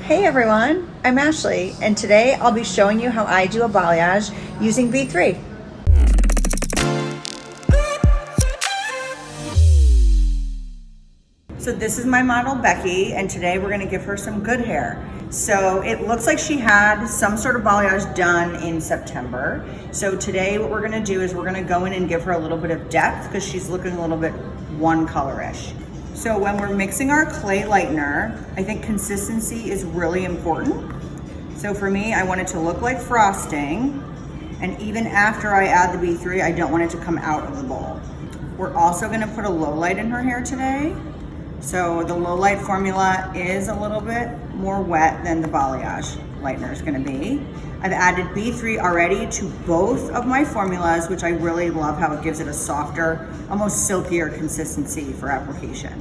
Hey everyone, I'm Ashley, and today I'll be showing you how I do a balayage using V3. So this is my model Becky, and today we're gonna give her some good hair. So it looks like she had some sort of balayage done in September. So today what we're gonna do is we're gonna go in and give her a little bit of depth because she's looking a little bit one color-ish. So when we're mixing our clay lightener, I think consistency is really important. So for me, I want it to look like frosting, and even after I add the B3, I don't want it to come out of the bowl. We're also gonna put a low light in her hair today. So the low light formula is a little bit more wet than the balayage lightener is gonna be. I've added B3 already to both of my formulas, which I really love how it gives it a softer, almost silkier consistency for application.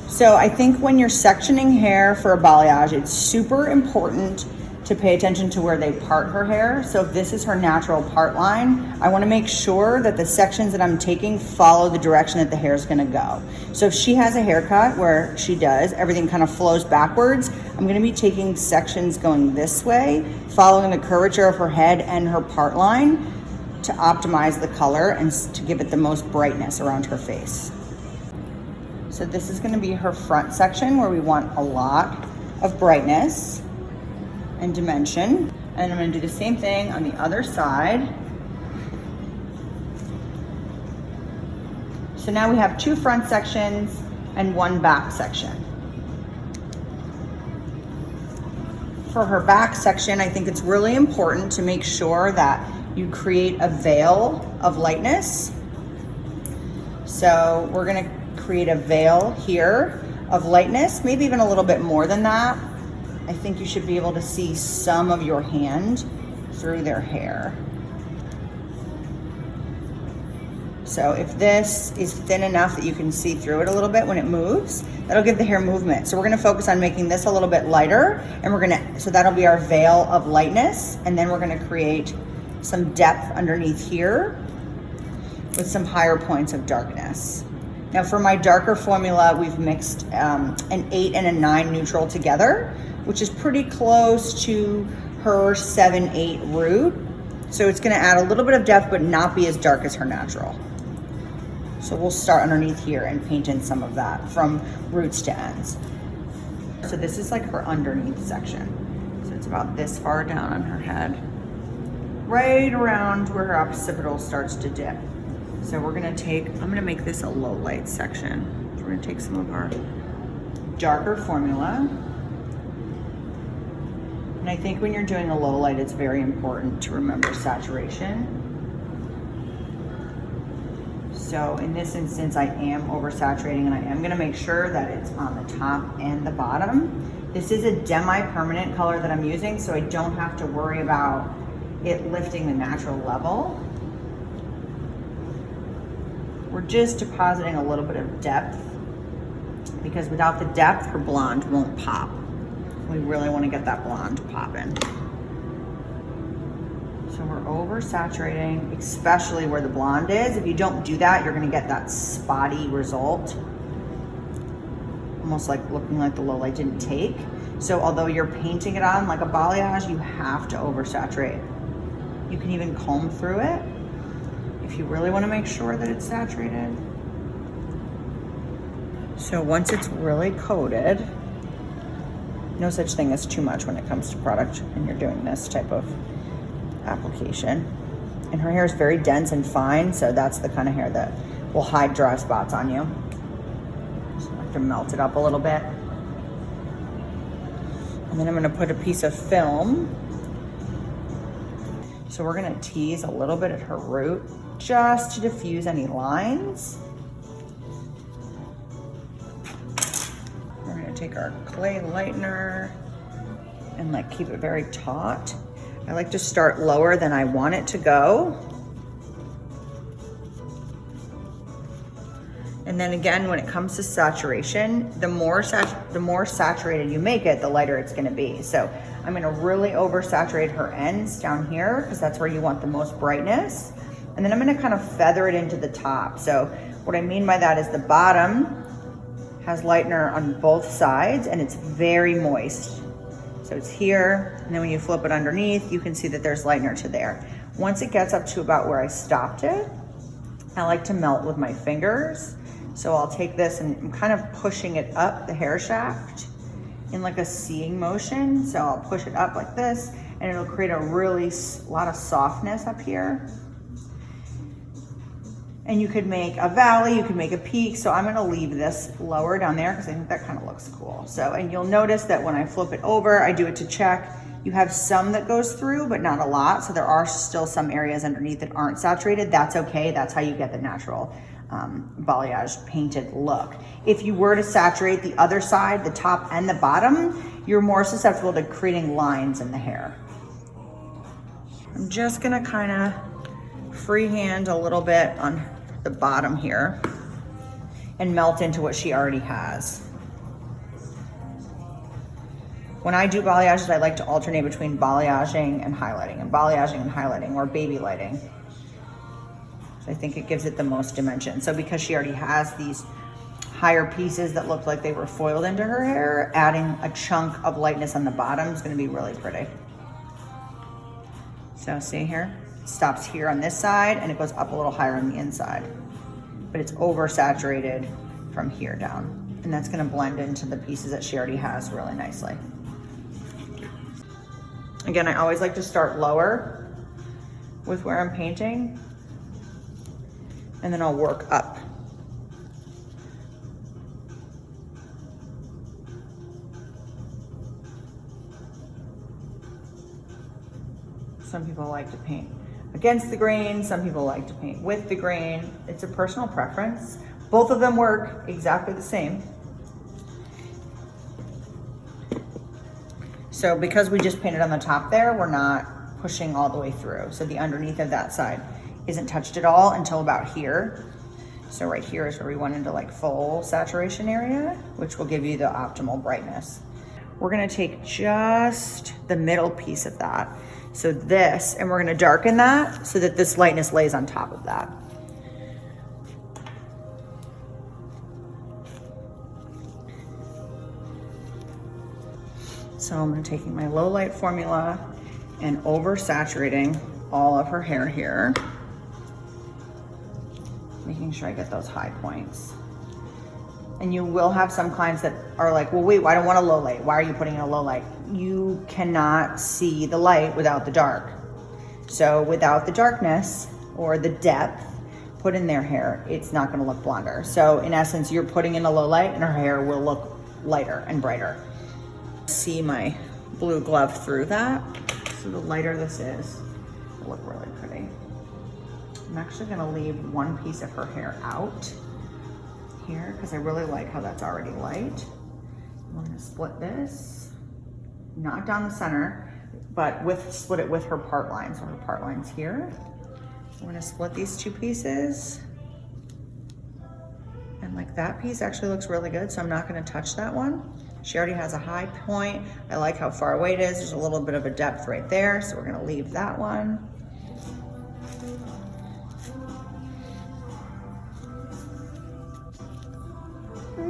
So I think when you're sectioning hair for a balayage, it's super important to pay attention to where they part her hair. So if this is her natural part line, I wanna make sure that the sections that I'm taking follow the direction that the hair is gonna go. So if she has a haircut where she does, everything kind of flows backwards, I'm gonna be taking sections going this way, following the curvature of her head and her part line to optimize the color and to give it the most brightness around her face. So this is gonna be her front section where we want a lot of brightness and dimension. And I'm gonna do the same thing on the other side. So now we have two front sections and one back section. For her back section, I think it's really important to make sure that you create a veil of lightness. So we're gonna create a veil here of lightness, maybe even a little bit more than that. I think you should be able to see some of your hand through their hair. So if this is thin enough that you can see through it a little bit when it moves, that'll give the hair movement. So we're gonna focus on making this a little bit lighter, and so that'll be our veil of lightness, and then we're gonna create some depth underneath here with some higher points of darkness. Now for my darker formula, we've mixed an 8 and a 9 neutral together, which is pretty close to her 7-8 root. So it's gonna add a little bit of depth, but not be as dark as her natural. So we'll start underneath here and paint in some of that from roots to ends. So this is like her underneath section. So it's about this far down on her head, right around where her occipital starts to dip. So we're gonna I'm gonna make this a low light section. So we're gonna take some of our darker formula. And I think when you're doing a low light, it's very important to remember saturation. So in this instance, I am oversaturating, and I am gonna make sure that it's on the top and the bottom. This is a demi-permanent color that I'm using, so I don't have to worry about it lifting the natural level. We're just depositing a little bit of depth, because without the depth, her blonde won't pop. We really want to get that blonde popping. So we're oversaturating, especially where the blonde is. If you don't do that, you're going to get that spotty result, almost like looking like the low light didn't take. So although you're painting it on like a balayage, you have to oversaturate. You can even comb through it if you really want to make sure that it's saturated. So once it's really coated, no such thing as too much when it comes to product and you're doing this type of application. And her hair is very dense and fine, so that's the kind of hair that will hide dry spots on you. So I have to melt it up a little bit. And then I'm gonna put a piece of film. So we're gonna tease a little bit at her root just to diffuse any lines. Take our clay lightener and like keep it very taut. I like to start lower than I want it to go. And then again, when it comes to saturation, the more saturated you make it, the lighter it's gonna be. So I'm gonna really oversaturate her ends down here because that's where you want the most brightness. And then I'm gonna kind of feather it into the top. So what I mean by that is the bottom has lightener on both sides and it's very moist. So it's here, and then when you flip it underneath, you can see that there's lightener to there. Once it gets up to about where I stopped it, I like to melt with my fingers. So I'll take this and I'm kind of pushing it up the hair shaft in like a seeing motion. So I'll push it up like this, and it'll create a lot of softness up here. And you could make a valley, you could make a peak. So I'm gonna leave this lower down there because I think that kind of looks cool. So, and you'll notice that when I flip it over, I do it to check. You have some that goes through, but not a lot. So there are still some areas underneath that aren't saturated. That's okay, that's how you get the natural balayage painted look. If you were to saturate the other side, the top and the bottom, you're more susceptible to creating lines in the hair. I'm just gonna kind of freehand a little bit on the bottom here and melt into what she already has. When I do balayages, I like to alternate between balayaging and highlighting, or baby lighting. So I think it gives it the most dimension. So because she already has these higher pieces that look like they were foiled into her hair, adding a chunk of lightness on the bottom is gonna be really pretty. So see here, it stops here on this side and it goes up a little higher on the inside, but it's oversaturated from here down. And that's gonna blend into the pieces that she already has really nicely. Again, I always like to start lower with where I'm painting, and then I'll work up. Some people like to paint against the grain, some people like to paint with the grain. It's a personal preference. Both of them work exactly the same. So because we just painted on the top there, we're not pushing all the way through. So the underneath of that side isn't touched at all until about here. So right here is where we went into like full saturation area, which will give you the optimal brightness. We're gonna take just the middle piece of that. So this, and we're gonna darken that so that this lightness lays on top of that. So I'm taking my low light formula and oversaturating all of her hair here, making sure I get those high points. And you will have some clients that are like, well, wait, I don't want a low light. Why are you putting in a low light? You cannot see the light without the dark. So without the darkness or the depth put in their hair, it's not gonna look blonder. So in essence, you're putting in a low light and her hair will look lighter and brighter. See my blue glove through that. So the lighter this is, it'll look really pretty. I'm actually gonna leave one piece of her hair out here because I really like how that's already light. I'm gonna split this, not down the center, but split it with her part line. So her part line's here. I'm gonna split these two pieces. And like that piece actually looks really good, so I'm not gonna touch that one. She already has a high point. I like how far away it is. There's a little bit of a depth right there, so we're gonna leave that one.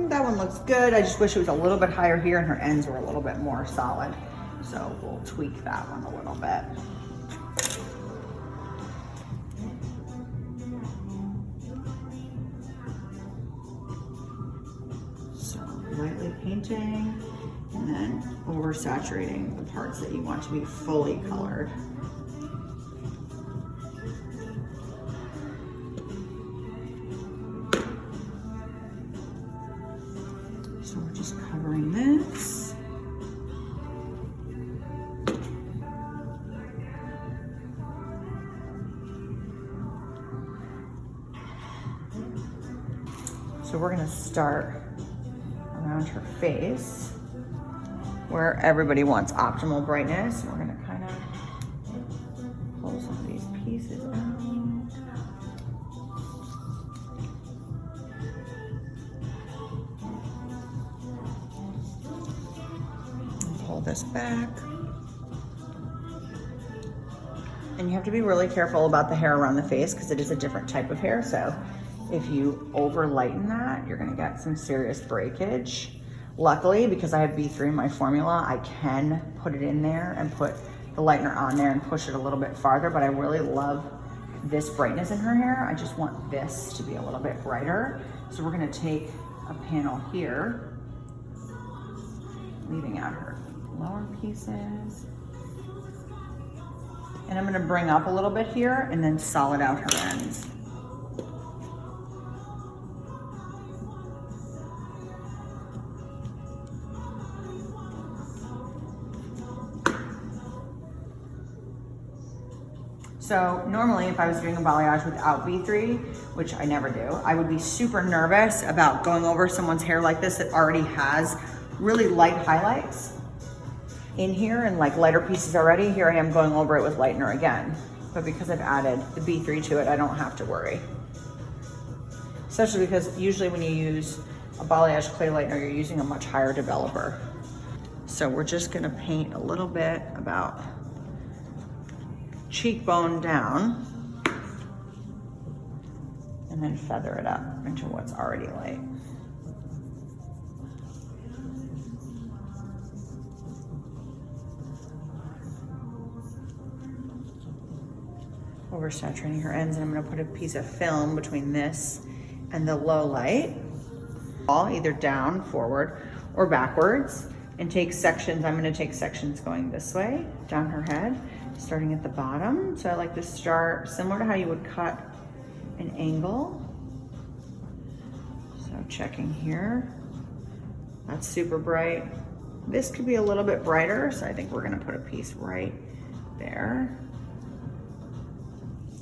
That one looks good. I just wish it was a little bit higher here and her ends were a little bit more solid. So we'll tweak that one a little bit. Lightly painting and then oversaturating the parts that you want to be fully colored. So we're just covering this. So we're going to start around her face where everybody wants optimal brightness. We're gonna kind of pull some of these pieces out. And pull this back. And you have to be really careful about the hair around the face because it is a different type of hair. So if you over lighten that, you're gonna get some serious breakage. Luckily, because I have B3 in my formula, I can put it in there and put the lightener on there and push it a little bit farther, but I really love this brightness in her hair. I just want this to be a little bit brighter. So we're gonna take a panel here, leaving out her lower pieces. And I'm gonna bring up a little bit here and then solid out her ends. So normally if I was doing a balayage without B3, which I never do, I would be super nervous about going over someone's hair like this that already has really light highlights in here and like lighter pieces already. Here I am going over it with lightener again. But because I've added the B3 to it, I don't have to worry. Especially because usually when you use a balayage clay lightener, you're using a much higher developer. So we're just gonna paint a little bit about cheekbone down and then feather it up into what's already light. Oversaturating her ends, and I'm gonna put a piece of film between this and the low light, all either down, forward, or backwards, and take sections. I'm gonna take sections going this way, down her head, starting at the bottom. So I like to start similar to how you would cut an angle. So checking here, that's super bright. This could be a little bit brighter, so I think we're gonna put a piece right there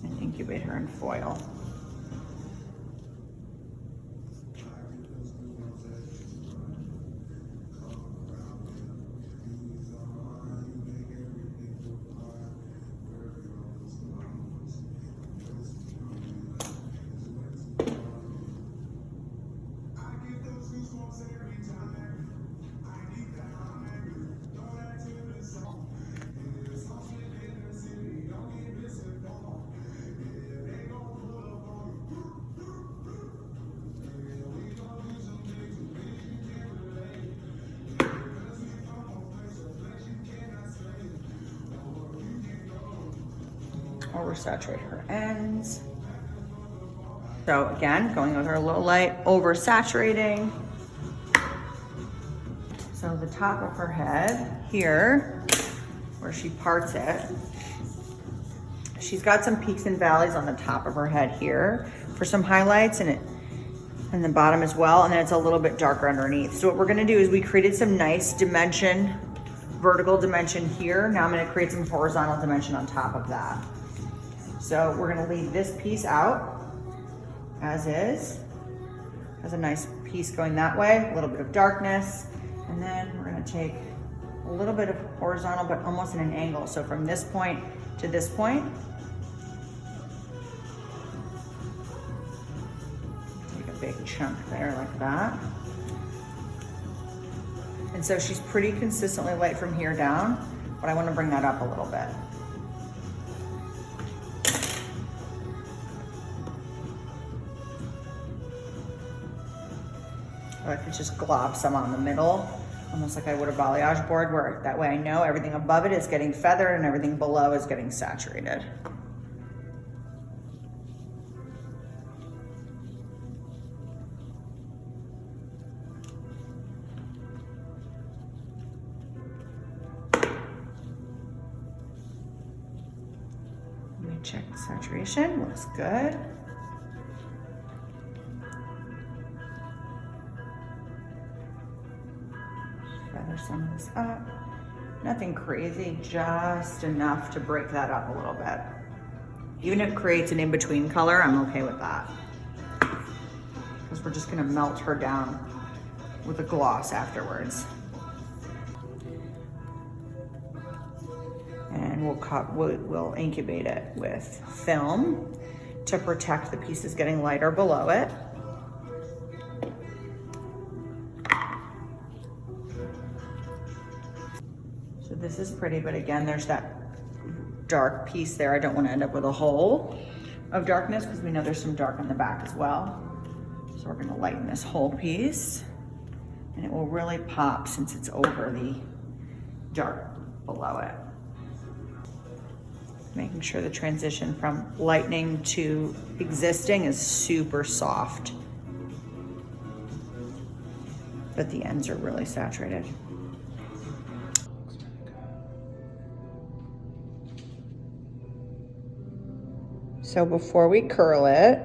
and incubate her in foil. Oversaturate her ends. So again, going with our low light, oversaturating. So the top of her head here, where she parts it, she's got some peaks and valleys on the top of her head here for some highlights, and the bottom as well, and then it's a little bit darker underneath. So what we're gonna do is we created some nice dimension, vertical dimension here. Now I'm gonna create some horizontal dimension on top of that. So we're gonna leave this piece out as is. Has a nice piece going that way, a little bit of darkness. And then we're gonna take a little bit of horizontal, but almost in an angle. So from this point to this point. Take a big chunk there like that. And so she's pretty consistently light from here down, but I wanna bring that up a little bit. I could just glob some on the middle, almost like I would a balayage board, where that way I know everything above it is getting feathered and everything below is getting saturated. Let me check the saturation, looks good. Feather some of this up. Nothing crazy, just enough to break that up a little bit. Even if it creates an in-between color, I'm okay with that. Because we're just gonna melt her down with a gloss afterwards. And we'll incubate it with film to protect the pieces getting lighter below it. So this is pretty, but again, there's that dark piece there. I don't want to end up with a hole of darkness because we know there's some dark on the back as well. So we're going to lighten this whole piece And it will really pop since it's over the dark below it. Making sure the transition from lightening to existing is super soft. But the ends are really saturated. So before we curl it,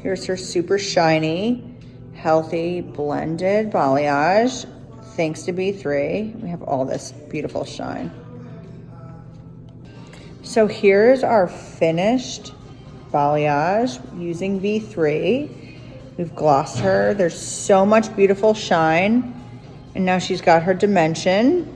here's her super shiny, healthy, blended balayage. Thanks to B3, we have all this beautiful shine. So here's our finished balayage using V3. We've glossed her. There's so much beautiful shine. And now she's got her dimension.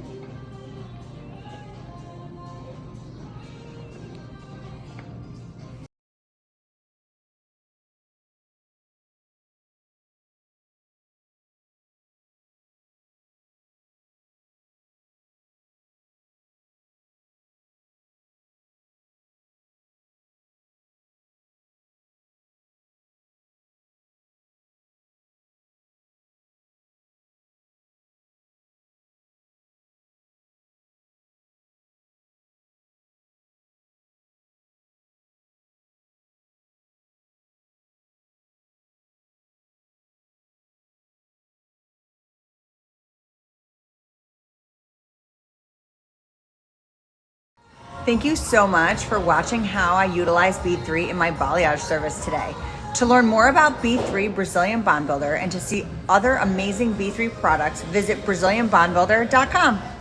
Thank you so much for watching how I utilize B3 in my balayage service today. To learn more about B3 Brazilian Bond Builder and to see other amazing B3 products, visit BrazilianBondBuilder.com.